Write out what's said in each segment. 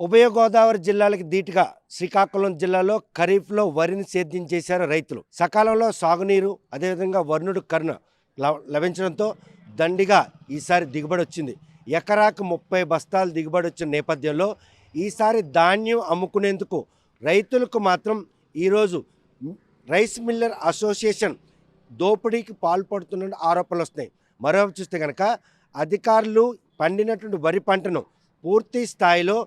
ఉభయ గోదావరి జిల్లాలకు ధీటుగా శ్రీకాకుళం జిల్లాలో ఖరీఫ్లో వరిని సేద్యం చేశారు రైతులు. సకాలంలో సాగునీరు అదేవిధంగా వర్ణుడు కరుణ లభించడంతో దండిగా ఈసారి దిగుబడి వచ్చింది. ఎకరాకు 30 బస్తాలు దిగుబడి వచ్చిన నేపథ్యంలో ఈసారి ధాన్యం అమ్ముకునేందుకు రైతులకు మాత్రం ఈరోజు రైస్ మిల్లర్ అసోసియేషన్ దోపిడీకి పాల్పడుతున్న ఆరోపణలు వస్తున్నాయి. మరోవైపు చూస్తే కనుక అధికారులు పండినటువంటి వరి పంటను పూర్తి స్థాయిలో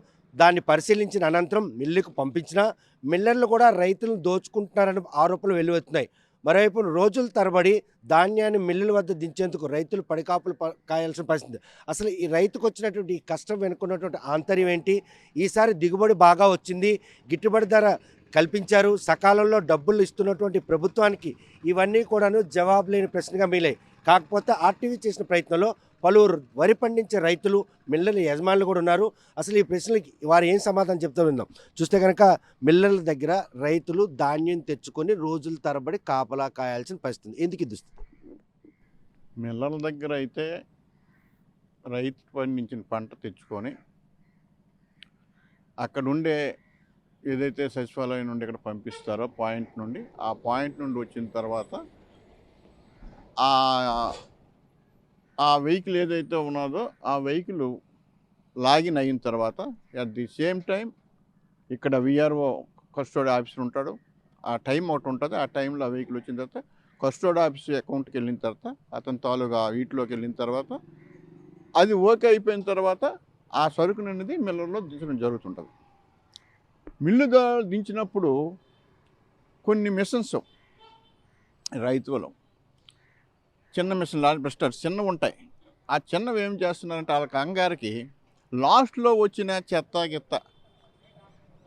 దాన్ని పరిశీలించిన అనంతరం మిల్లుకు పంపించిన మిల్లర్లు కూడా రైతులను దోచుకుంటున్నారని ఆరోపణలు వెలువెత్తున్నాయి. మరోవైపు రోజుల తరబడి ధాన్యాన్ని మిల్లుల వద్ద దించేందుకు రైతులు పడికాపులు కాయాల్సిన పరిస్థితి. అసలు ఈ రైతుకు వచ్చినటువంటి ఈ కష్టం వెనుకున్నటువంటి ఆంతర్యం ఏంటి? ఈసారి దిగుబడి బాగా వచ్చింది, గిట్టుబడి ధర కల్పించారు, సకాలంలో డబ్బులు ఇస్తున్నటువంటి ప్రభుత్వానికి ఇవన్నీ కూడాను జవాబు లేని ప్రశ్నగా మిగిలాయి. కాకపోతే ఆర్టీవీ చేసిన ప్రయత్నంలో పలువురు వరి పండించే రైతులు మిల్లర్ల యజమానులు కూడా ఉన్నారు. అసలు ఈ ప్రశ్నలకి వారు ఏం సమాధానం చెప్తూ విందాం. చూస్తే కనుక మిల్లర్ల దగ్గర రైతులు ధాన్యం తెచ్చుకొని రోజుల తరబడి కాపలా కాయాల్సిన పరిస్థితి. ఎందుకు ఇది? మిల్లర్ల దగ్గర అయితే రైతు పండించిన పంట తెచ్చుకొని అక్కడుండే ఏదైతే సచివాలయం నుండి ఇక్కడ పంపిస్తారో పాయింట్ నుండి, ఆ పాయింట్ నుండి వచ్చిన తర్వాత ఆ వెహికల్ ఏదైతే ఉన్నదో ఆ వెహికల్ లాగిన్ అయిన తర్వాత అట్ ది సేమ్ టైం ఇక్కడ విఆర్ఓ కస్టోడీ ఆఫీసర్ ఉంటాడు. ఆ టైం ఒకటి ఉంటుంది. ఆ టైంలో ఆ వెహికల్ వచ్చిన తర్వాత కస్టోడీ ఆఫీసర్ అకౌంట్కి వెళ్ళిన తర్వాత అతని తాలూగా వీటిలోకి వెళ్ళిన తర్వాత అది ఓకే అయిపోయిన తర్వాత ఆ సరుకుని అనేది మిల్లర్లో దించడం జరుగుతుంటుంది. మిల్లుగా దించినప్పుడు కొన్ని మిషన్స్ రైతులు చిన్న మిషన్ లాంటి బ్రస్టర్స్ చిన్నవి ఉంటాయి. ఆ చిన్నవి ఏం చేస్తున్నారంటే వాళ్ళ కంగారికి లాస్ట్లో వచ్చిన చెత్త గిత్త,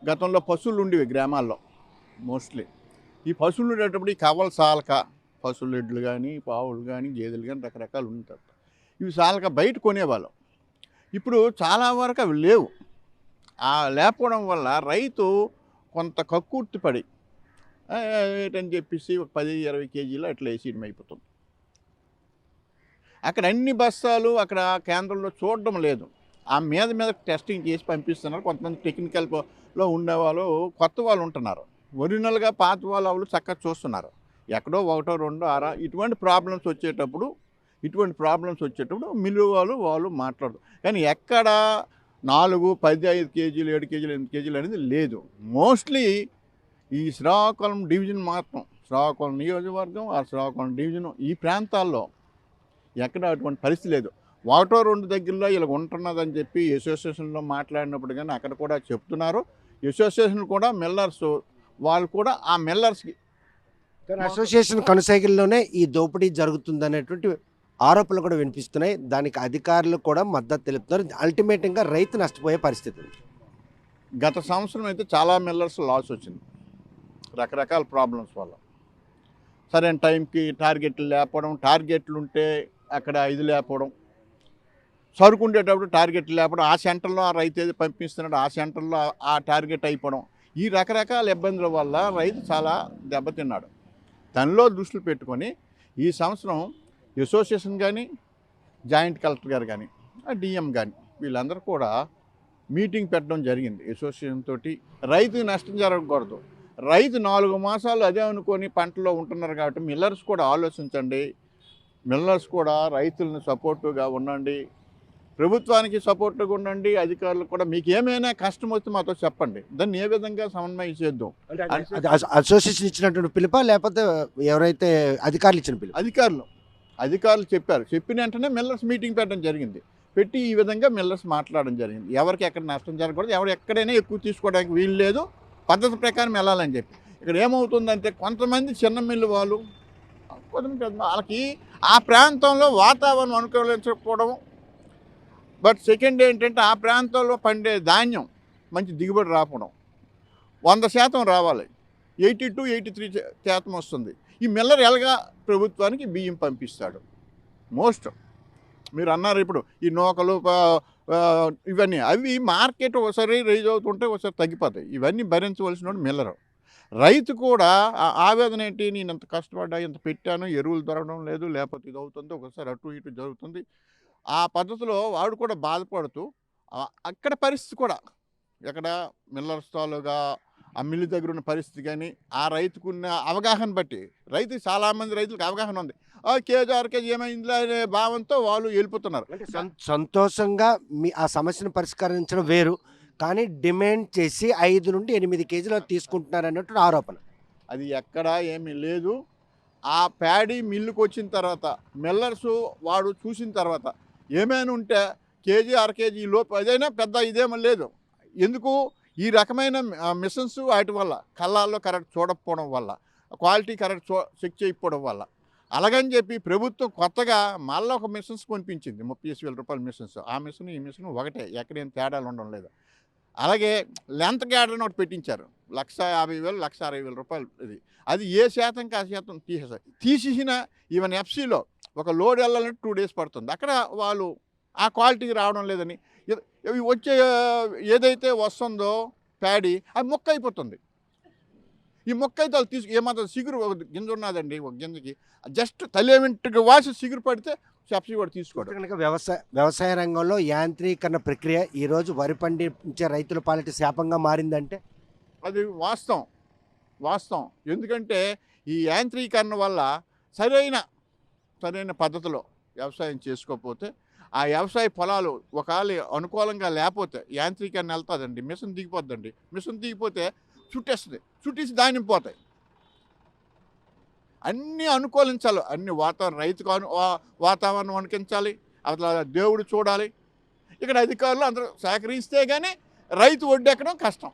గతంలో పశువులు ఉండేవి గ్రామాల్లో మోస్ట్లీ. ఈ పశువులు ఉండేటప్పుడు ఈ కవలు సాలక, పశువులు ఎడ్లు కానీ పావులు కానీ గేదెలు కానీ రకరకాలు ఉంటాయి. ఇవి సాలక బయట కొనేవాళ్ళు. ఇప్పుడు చాలా వరకు అవి లేవు. ఆ లేకపోవడం వల్ల రైతు కొంత కక్కుర్తి పడి ఏంటని చెప్పేసి 10-20 కేజీలు అట్లా వేసేయడం అయిపోతుంది. అక్కడ అన్ని బస్తాలు అక్కడ కేంద్రంలో చూడడం లేదు. ఆ మీద టెస్టింగ్ చేసి పంపిస్తున్నారు. కొంతమంది టెక్నికల్లో ఉండేవాళ్ళు, కొత్త వాళ్ళు ఉంటున్నారు. ఒరిజినల్గా పాత వాళ్ళు చక్కగా చూస్తున్నారు. ఎక్కడో 1, 2, 6 ఇటువంటి ప్రాబ్లమ్స్ వచ్చేటప్పుడు మిల్లు వాళ్ళు మాట్లాడదు. కానీ ఎక్కడ 4, 10, 5 కేజీలు, 7 కేజీలు, 8 కేజీలు అనేది లేదు. మోస్ట్లీ ఈ శ్రీకాకుళం డివిజన్ మాత్రం, శ్రీకాకుళం నియోజకవర్గం, ఆ శ్రీకాకుళం డివిజన్ ఈ ప్రాంతాల్లో ఎక్కడ అటువంటి పరిస్థితి లేదు. 1, 2 దగ్గరలో ఇలా ఉంటున్నదని చెప్పి అసోసియేషన్లో మాట్లాడినప్పుడు కానీ అక్కడ కూడా చెప్తున్నారు. అసోసియేషన్ కూడా మిల్లర్స్ వాళ్ళు కూడా ఆ మిల్లర్స్కి అసోసియేషన్ కొనసాగిల్లోనే ఈ దోపిడీ జరుగుతుందనేటువంటి ఆరోపణలు కూడా వినిపిస్తున్నాయి. దానికి అధికారులు కూడా మద్దతు తెలుపుతున్నారు. అల్టిమేట్గా రైతు నష్టపోయే పరిస్థితి. గత సంవత్సరం అయితే చాలా మిల్లర్స్ లాస్ వచ్చింది రకరకాల ప్రాబ్లమ్స్ వల్ల. సరైన టైంకి టార్గెట్లు లేకపోవడం, టార్గెట్లు ఉంటే అక్కడ ఇది లేకపోవడం, సరుకు ఉండేటప్పుడు టార్గెట్లు లేకపోవడం, ఆ సెంటర్లో ఆ రైతు ఏది పంపిస్తున్నాడు ఆ సెంటర్లో ఆ టార్గెట్ అయిపోవడం, ఈ రకరకాల ఇబ్బందుల వల్ల రైతు చాలా దెబ్బతిన్నాడు. దానిలో దృష్టిలో పెట్టుకొని ఈ సంవత్సరం అసోసియేషన్ కానీ, జాయింట్ కలెక్టర్ గారు కానీ, డిఎం కానీ వీళ్ళందరూ కూడా మీటింగ్ పెట్టడం జరిగింది. అసోసియేషన్ తోటి రైతుకి నష్టం జరగకూడదు. రైతు 4 మాసాలు అదే అనుకొని పంటలో ఉంటున్నారు కాబట్టి మిల్లర్స్ కూడా ఆలోచించండి. మిల్లర్స్ కూడా రైతులను సపోర్టివ్గా ఉండండి, ప్రభుత్వానికి సపోర్ట్గా ఉండండి. అధికారులకు కూడా మీకు ఏమైనా కష్టం వస్తే మాతో చెప్పండి, దాన్ని ఏ విధంగా సమన్వయం చేద్దాం. అసోసియేషన్ ఇచ్చినటువంటి పిలుపా లేకపోతే ఎవరైతే అధికారులు ఇచ్చిన పిలుపు? అధికారులు చెప్పారు. చెప్పిన వెంటనే మిల్లర్స్ మీటింగ్ పెట్టడం జరిగింది. పెట్టి ఈ విధంగా మిల్లర్స్ మాట్లాడడం జరిగింది. ఎవరికి ఎక్కడ నష్టం జరగకూడదు, ఎవరు ఎక్కడైనా ఎక్కువ తీసుకోవడానికి వీలు లేదు, పద్ధతి ప్రకారం వెళ్ళాలని చెప్పి. ఇక్కడ ఏమవుతుందంటే కొంతమంది చిన్న మిల్లు వాళ్ళు, వాళ్ళకి ఆ ప్రాంతంలో వాతావరణం అనుకూలించకపోవడం, బట్ సెకండ్ ఏంటంటే ఆ ప్రాంతంలో పండే ధాన్యం మంచి దిగుబడి రాకపోవడం. 100% రావాలి, 82-83% వస్తుంది. ఈ మిల్లర్ ఎలాగా ప్రభుత్వానికి బియ్యం పంపిస్తాడు? మోస్ట్ మీరు అన్నారు ఇప్పుడు ఈ నూకలు ఇవన్నీ అవి మార్కెట్ ఒకసారి రైజ్ అవుతుంటే ఒకసారి తగ్గిపోతాయి. ఇవన్నీ భరించవలసిన మిల్లరు. రైతు కూడా ఆవేదన ఏంటి, నేను ఇంత కష్టపడ్డా, ఇంత పెట్టాను, ఎరువులు దొరకడం లేదు, లేకపోతే ఇది అవుతుంది, ఒకసారి అటు ఇటు జరుగుతుంది. ఆ పద్ధతిలో వాడు కూడా బాధపడుతూ అక్కడ పరిస్థితి కూడా ఎక్కడ మిల్లర్స్ తాలూగా ఆ మిల్లు దగ్గర ఉన్న పరిస్థితి కానీ ఆ రైతుకున్న అవగాహన బట్టి చాలామంది రైతులకు అవగాహన ఉంది. కేజీ అర కేజీ ఏమైందిలే అనే భావంతో వాళ్ళు వెళ్ళిపోతున్నారు. అంటే సంతోషంగా ఆ సమస్యను పరిష్కరించడం వేరు, కానీ డిమాండ్ చేసి 5 నుండి 8 కేజీలు తీసుకుంటున్నారు అన్నట్టు ఆరోపణ. అది ఎక్కడా ఏమీ లేదు. ఆ ప్యాడీ మిల్లుకు వచ్చిన తర్వాత మిల్లర్సు వాడు చూసిన తర్వాత ఏమైనా ఉంటే కేజీ అర కేజీ లోపు అదైనా పెద్ద ఇదేమీ లేదు. ఎందుకు ఈ రకమైన మిషన్స్ వాటి వల్ల కళ్ళాల్లో కరెక్ట్ చూడకపోవడం వల్ల, క్వాలిటీ కరెక్ట్ చెక్ చేయకపోవడం వల్ల, అలాగని చెప్పి ప్రభుత్వం కొత్తగా మళ్ళీ ఒక మిషన్స్ కొనిపించింది. 30,000 రూపాయల మిషన్స్. ఆ మిషన్ ఈ మిషన్ ఒకటే, ఎక్కడేం తేడాలు ఉండడం లేదు. అలాగే లెంత్ గ్యాడర్ ఒకటి పెట్టించారు. 1,50,000 1,60,000 రూపాయలు. అది ఏ శాతంకి ఆ శాతం తీసేసిన ఈవెన్ ఎఫ్సీలో ఒక లోడ్ వెళ్ళాలంటే 2 days పడుతుంది. అక్కడ వాళ్ళు ఆ క్వాలిటీకి రావడం లేదని వచ్చే ఏదైతే వస్తుందో ప్యాడీ అది మొక్క అయిపోతుంది. ఈ మొక్క అయితే వాళ్ళు ఏమాత్రం సిగురు గింజ ఉన్నదండి, ఒక గింజకి జస్ట్ తల్లి వెంట్రుక వాసి సిగురు పడితే సబ్సిడీ కూడా తీసుకోవడం. కనుక వ్యవసాయ రంగంలో యాంత్రీకరణ ప్రక్రియ ఈరోజు వరి పండించే రైతుల పాలిట శాపంగా మారిందంటే అది వాస్తవం. ఎందుకంటే ఈ యాంత్రీకరణ వల్ల సరైన పద్ధతిలో వ్యవసాయం చేసుకోకపోతే ఆ వ్యవసాయ పొలాలు ఒకవేళ అనుకూలంగా లేకపోతే యాంత్రీకరణ వెళ్తుందండి, మిషన్ దిగిపోద్దండి. మిషన్ దిగిపోతే చుట్టేసి ధాన్యం పోతాయి. అన్నీ అనుకూలించాలి, అన్ని రైతుకు వాతావరణం అనుకరించాలి, అట్లా దేవుడు చూడాలి. ఇక్కడ అధికారులు అందరూ సహకరిస్తే కానీ రైతు ఒడ్డెక్కడం కష్టం.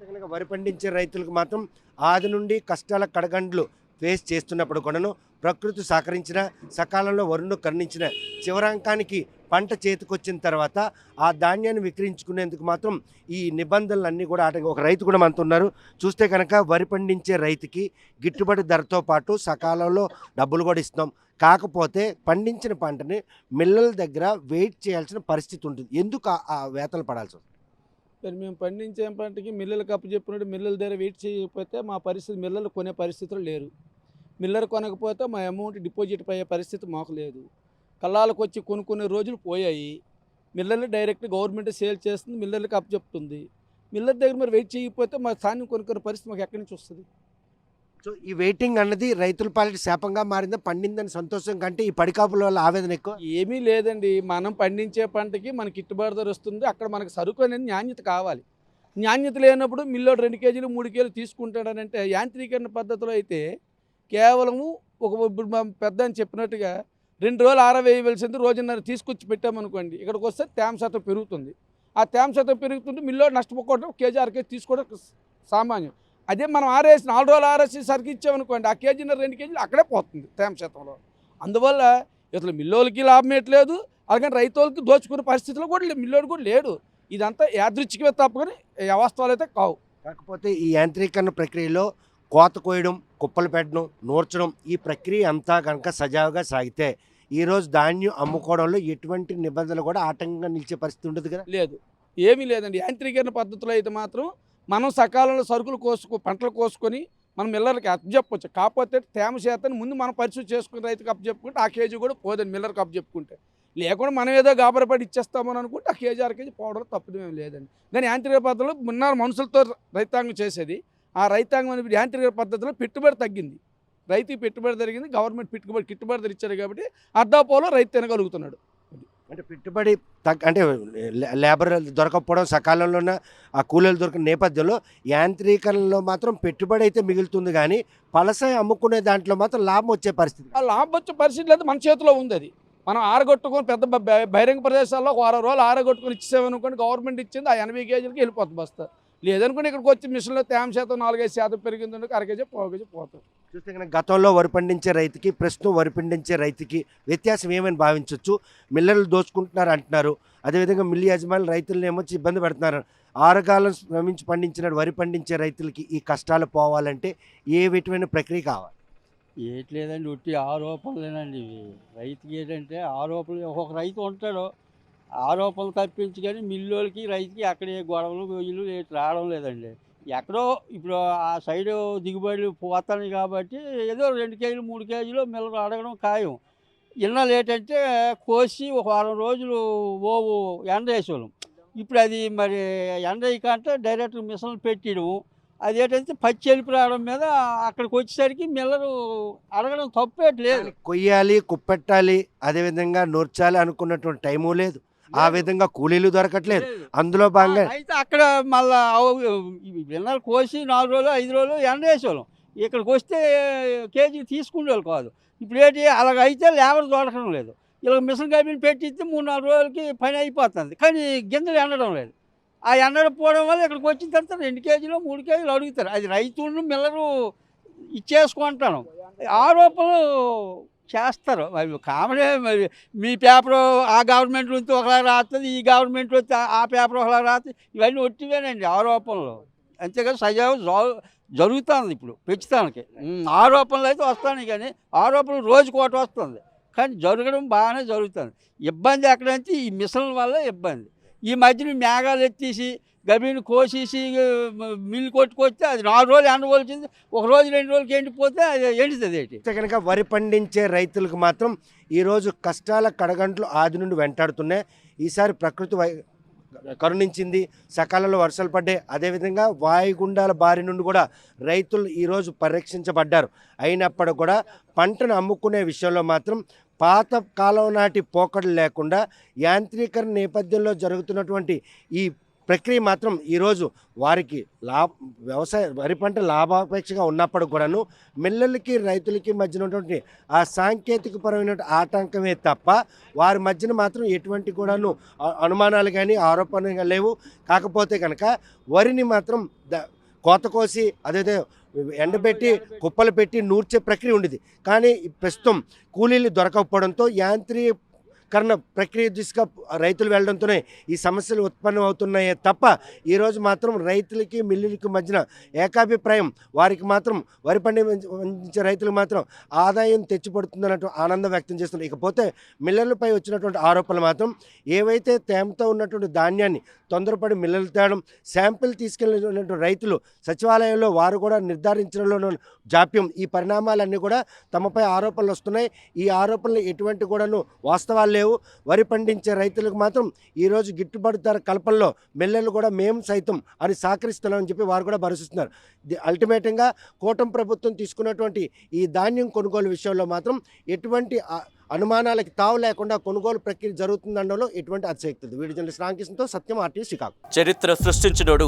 కనుక వరి పండించే రైతులకు మాత్రం ఆది నుండి కష్టాల కడగండ్లు ఫేస్ చేస్తున్నప్పుడు కూడాను ప్రకృతి సహకరించిన, సకాలంలో వరుణ్ణి కరుణించిన, చివరాంకానికి పంట చేతికొచ్చిన తర్వాత ఆ ధాన్యాన్ని విక్రయించుకునేందుకు మాత్రం ఈ నిబంధనలన్నీ కూడా ఒక రైతు కూడా మనతో ఉన్నారు. చూస్తే కనుక వరి పండించే రైతుకి గిట్టుబాటు ధరతో పాటు సకాలంలో డబ్బులు కూడా ఇస్తున్నాం. కాకపోతే పండించిన పంటని మిల్లల దగ్గర వెయిట్ చేయాల్సిన పరిస్థితి ఉంటుంది. ఎందుకు ఆ వేతలు పడాల్సి వస్తుంది? మరి మేము పండించే పంటకి మిల్లలకు అప్పచెప్పినట్టు మిల్లల దగ్గర వెయిట్ చేయకపోతే మా పరిస్థితి, మిల్లలు కొనే పరిస్థితులు లేరు. మిల్లర్ కొనకపోతే మా అమౌంట్ డిపాజిట్ అయ్యే పరిస్థితి మాకు లేదు. కళ్ళాలకు వచ్చి కొనుక్కునే రోజులు పోయాయి. మిల్లర్లు డైరెక్ట్ గవర్నమెంట్ సేల్ చేస్తుంది, మిల్లర్లకు అప్పచెప్తుంది. మిల్లర్ దగ్గర మరి వెయిట్ చేయకపోతే మా ధాన్యం కొనుక్కునే పరిస్థితి మాకు ఎక్కడి నుంచి వస్తుంది? సో ఈ వెయిటింగ్ అన్నది రైతుల పాలిట శాపంగా మారిందా? పండిందని సంతోషం కంటే ఈ పడికాపుల వల్ల ఆవేదన ఎక్కువ? ఏమీ లేదండి. మనం పండించే పంటకి మనకి గిట్టుబాటు ధర వస్తుంది. అక్కడ మనకు సరుకు అనేది నాణ్యత కావాలి. నాణ్యత లేనప్పుడు మిల్లోడు 2 కేజీలు 3 కేజీలు తీసుకుంటాడనంటే, యాంత్రీకరణ పద్ధతిలో అయితే కేవలము ఇప్పుడు మా పెద్ద అని చెప్పినట్టుగా 2 రోజులు ఆరవేయవలసింది రోజున్నర తీసుకొచ్చి పెట్టామనుకోండి, ఇక్కడికి వస్తే తేమ శాతం పెరుగుతుంది. ఆ తేమ శాతం పెరుగుతుంటే మిల్లోడు నష్టపోవడం, కేజీ అర కేజీ తీసుకోవడం సామాన్యం. అదే మనం 4 రోజులు ఆరేసి సరికి ఇచ్చామనుకోండి, ఆ కేజీన్నర 2 కేజీలు అక్కడే పోతుంది తేమ శాతంలో. అందువల్ల ఇతను మిల్లోలకి లాభం లేదు, అలాగే రైతులకి దోచుకునే పరిస్థితిలో కూడా మిల్లోడు కూడా లేడు. ఇదంతా యాదృచ్ఛికమే తప్పని వాస్తవాలు అయితే కావు. కాకపోతే ఈ యాంత్రీకరణ ప్రక్రియలో కోత కోయడం, కుప్పలు పెట్టడం, నూర్చడం, ఈ ప్రక్రియ అంతా కనుక సజావుగా సాగితే ఈరోజు ధాన్యం అమ్ముకోవడంలో ఎటువంటి నిబంధనలు కూడా ఆటంకంగా నిలిచే పరిస్థితి ఉండదు కదా? లేదు, ఏమీ లేదండి. యాంత్రీకరణ పద్ధతిలో అయితే మాత్రం మనం సకాలంలో సరుకులు పంటలు కోసుకొని మనం మిల్లర్కి అప్పచెప్పచ్చు. కాకపోతే తేమ శాతాన్ని ముందు మనం పరిశుద్ధి చేసుకుని రైతుకి అప్పచెప్పుకుంటే ఆ కేజీ కూడా పోదండి మిల్లర్కి అప్పచెప్పుకుంటే. లేకుండా మనం ఏదో గాబరపడి ఇచ్చేస్తామని అనుకుంటే ఆ కేజీ అర కేజీ పోవడం తప్పదేమీ లేదండి. కానీ యాంత్రిక పద్ధతిలో మనుషులతో రైతాంగం చేసేది, ఆ రైతాంగం యాంత్రిక పద్ధతిలో పెట్టుబడి తగ్గింది, రైతుకి పెట్టుబడి జరిగింది, గవర్నమెంట్ గిట్టుబడి ధర ఇచ్చారు కాబట్టి అర్ధాపోలో రైతు తినగలుగుతున్నాడు. అంటే పెట్టుబడి అంటే లేబర్ దొరకకపోవడం, సకాలంలోనే ఆ కూలీలు దొరికిన నేపథ్యంలో యాంత్రీకరణలో మాత్రం పెట్టుబడి అయితే మిగులుతుంది, కానీ పలసాయం అమ్ముకునే దాంట్లో మాత్రం లాభం వచ్చే పరిస్థితి. ఆ లాభం వచ్చే పరిస్థితి లేదు, మన చేతిలో ఉంది. అది మనం ఆరగొట్టుకొని పెద్ద బహిరంగ ప్రదేశాల్లో 1 రోజులు ఆరగొట్టుకొని ఇచ్చేసామనుకోండి, గవర్నమెంట్ ఇచ్చింది ఆ 80 కేజీలకి వెళ్ళిపోతుంది బస్తా. లేదనుకోండి ఇక్కడికి వచ్చి మిషన్లో తేమ శాతం 4-5% పెరిగింది, అర కేజీ పావు కేజీ పోతుంది. చూస్తే కనుక గతంలో వరి పండించే రైతుకి ప్రస్తుతం వరి పండించే రైతుకి వ్యత్యాసం ఏమని భావించవచ్చు? మిల్లర్లు దోచుకుంటున్నారు అంటున్నారు, అదేవిధంగా మిల్లు యజమానులు రైతులను ఏమొచ్చి ఇబ్బంది పెడుతున్నారు. ఆరుగాలం శ్రమించి పండించిన వరి పండించే రైతులకి ఈ కష్టాలు పోవాలంటే ఏ విధమైన ప్రక్రియ కావాలి? ఏట్లేదండి, ఉట్టి ఆరోపణలేనండి ఇవి. రైతుకి ఏంటంటే ఆరోపణలు, ఒక్కొక్క రైతు ఉంటాడు ఆరోపణలు తప్పించి, కానీ మిల్లులకి రైతుకి అక్కడ ఏ గొడవలు గొయ్యలు రావడం లేదండి. ఎక్కడో ఇప్పుడు ఆ సైడు దిగుబడులు పోతాయి కాబట్టి ఏదో 2 కేజీలు 3 కేజీలు మిల్లలు అడగడం ఖాయం. ఇన్నాళ్ళు ఏంటంటే కోసి ఒక వారం రోజులు ఎండ వేసేవాళ్ళం. ఇప్పుడు అది మరి ఎండ కంటే డైరెక్ట్ మిషన్లు పెట్టడము, అదేంటంటే పచ్చి వెళ్ళి రావడం మీద అక్కడికి వచ్చేసరికి మిల్లరు అడగడం తప్పేట్లేదు. కొయ్యాలి, కుప్పెట్టాలి, అదేవిధంగా నూర్చాలి అనుకున్నటువంటి టైము లేదు. ఆ విధంగా కూలీలు దొరకట్లేదు. అందులో భాగంగా అయితే అక్కడ మళ్ళా విన్నలు కోసి 4 రోజులు 5 రోజులు ఎండ వేసేవాళ్ళం. ఇక్కడికి వస్తే కేజీ తీసుకునేవాళ్ళు కాదు. ఇప్పుడు ఏంటి అలాగైతే లేబర్ దొరకడం లేదు. ఇలా మిషన్ కంపెనీ పెట్టిస్తే 3-4 రోజులకి పని అయిపోతుంది, కానీ గింజలు ఎండడం లేదు. ఆ ఎండకపోవడం వల్ల ఇక్కడికి వచ్చిన తర్వాత 2 కేజీలు 3 కేజీలు అడుగుతారు. అది రైతులను మిల్లరు ఇచ్చేసుకుంటాను ఆరోపణలు చేస్తారు. అవి కామనే. మరి మీ పేపరు ఆ గవర్నమెంట్ నుంచి ఒకలా రాస్తుంది, ఈ గవర్నమెంట్ వచ్చి ఆ పేపర్ ఒకలా రాస్తుంది. ఇవన్నీ ఒట్టివేనండి ఆరోపణలు. అంతేకాదు సజావు జరుగుతుంది ఇప్పుడు పెంచుతానికి. ఆరోపణలు అయితే వస్తాయి, కానీ ఆరోపణలు రోజుకి ఒకటి వస్తుంది, కానీ జరగడం బాగానే జరుగుతుంది. ఇబ్బంది ఎక్కడంటే ఈ మిషన్ల వల్ల ఇబ్బంది. ఈ మధ్యన మేఘాలు ఎత్తేసి గబీని కోసేసి మిల్లు కొట్టుకొస్తే అది 4 రోజులు ఎండవలసింది, 1 రోజు 2 రోజులకి ఎండిపోతే అది ఎండుతుంది. ఏంటి కనుక వరి పండించే రైతులకు మాత్రం ఈరోజు కష్టాల కడగంట్లు ఆది నుండి వెంటాడుతున్నాయి. ఈసారి ప్రకృతి కరుణించింది, సకాలంలో వర్షాలు పడ్డాయి. అదేవిధంగా వాయుగుండాల బారి నుండి కూడా రైతులు ఈరోజు పరిరక్షించబడ్డారు. అయినప్పటికీ కూడా పంటను అమ్ముకునే విషయంలో మాత్రం పాత కాలం నాటి పోకడలు లేకుండా యాంత్రీకరణ నేపథ్యంలో జరుగుతున్నటువంటి ఈ ప్రక్రియ మాత్రం ఈరోజు వారికి వ్యవసాయ వరి పంట లాభాపేక్షగా ఉన్నప్పుడు కూడాను మిల్లర్లకి రైతులకి మధ్యన ఉన్నటువంటి ఆ సాంకేతికపరమైన ఆటంకమే తప్ప వారి మధ్యన మాత్రం ఎటువంటి కూడాను అనుమానాలు కానీ ఆరోపణలు లేవు. కాకపోతే కనుక వరిని మాత్రం కోత కోసి అదేదో ఎండబెట్టి కుప్పలు పెట్టి నూర్చే ప్రక్రియ ఉండేది. కానీ ప్రస్తుతం కూలీలు దొరకకపోవడంతో యాంత్రీకరణ ప్రక్రియ దిశగా రైతులు వెళ్ళడంతోనే ఈ సమస్యలు ఉత్పన్నం అవుతున్నాయే తప్ప ఈరోజు మాత్రం రైతులకి మిల్లులకి మధ్యన ఏకాభిప్రాయం వారికి మాత్రం వరి పండించే రైతులకు మాత్రం ఆదాయం తెచ్చిపడుతుందన్నట్టు ఆనందం వ్యక్తం చేస్తున్నారు. ఇకపోతే మిల్లర్లపై వచ్చినటువంటి ఆరోపణలు మాత్రం ఏవైతే తేమతో ఉన్నటువంటి ధాన్యాన్ని తొందరపడి మిల్లర్లు తేవడం, శాంపిల్ తీసుకెళ్ళినటువంటి రైతులు సచివాలయంలో వారు కూడా నిర్ధారించడంలో జాప్యం, ఈ పరిణామాలన్నీ కూడా తమపై ఆరోపణలు వస్తున్నాయి. ఈ ఆరోపణలు ఎటువంటి కూడాను వాస్తవాలు లేవు. వరి పండించే రైతులకు మాత్రం ఈరోజు గిట్టుబాటు ధర కల్పనలో మిల్లర్లు కూడా మేము సైతం అని సహకరిస్తున్నామని చెప్పి వారు కూడా భరోసిస్తున్నారు. అల్టిమేట్గా కూటమి ప్రభుత్వం తీసుకున్నటువంటి ఈ ధాన్యం కొనుగోలు విషయంలో మాత్రం ఎటువంటి అనుమానాలకి తావు లేకుండా కొనుగోలు ప్రక్రియ జరుగుతుందనడంలో ఎటువంటి అతిశయక్తి లేదు. వీడియో జర్నలిస్ట్ రామకృష్ణతో సత్యం, RTV శ్రీకాకుళం. చరిత్ర సృష్టించినోడు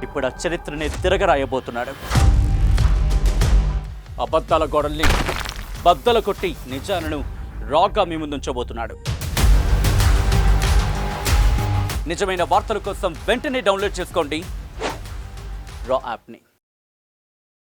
ఇప్పుడు ఆ చరిత్రని తిరగరాయబోతున్నాడు. అబద్ధాల గోడల్ని బద్దలు కొట్టి నిజాలను రాగా మీ ముందుంచబోతున్నాడు. నిజమైన వార్తల కోసం వెంటనే డౌన్లోడ్ చేసుకోండి రా యాప్ని.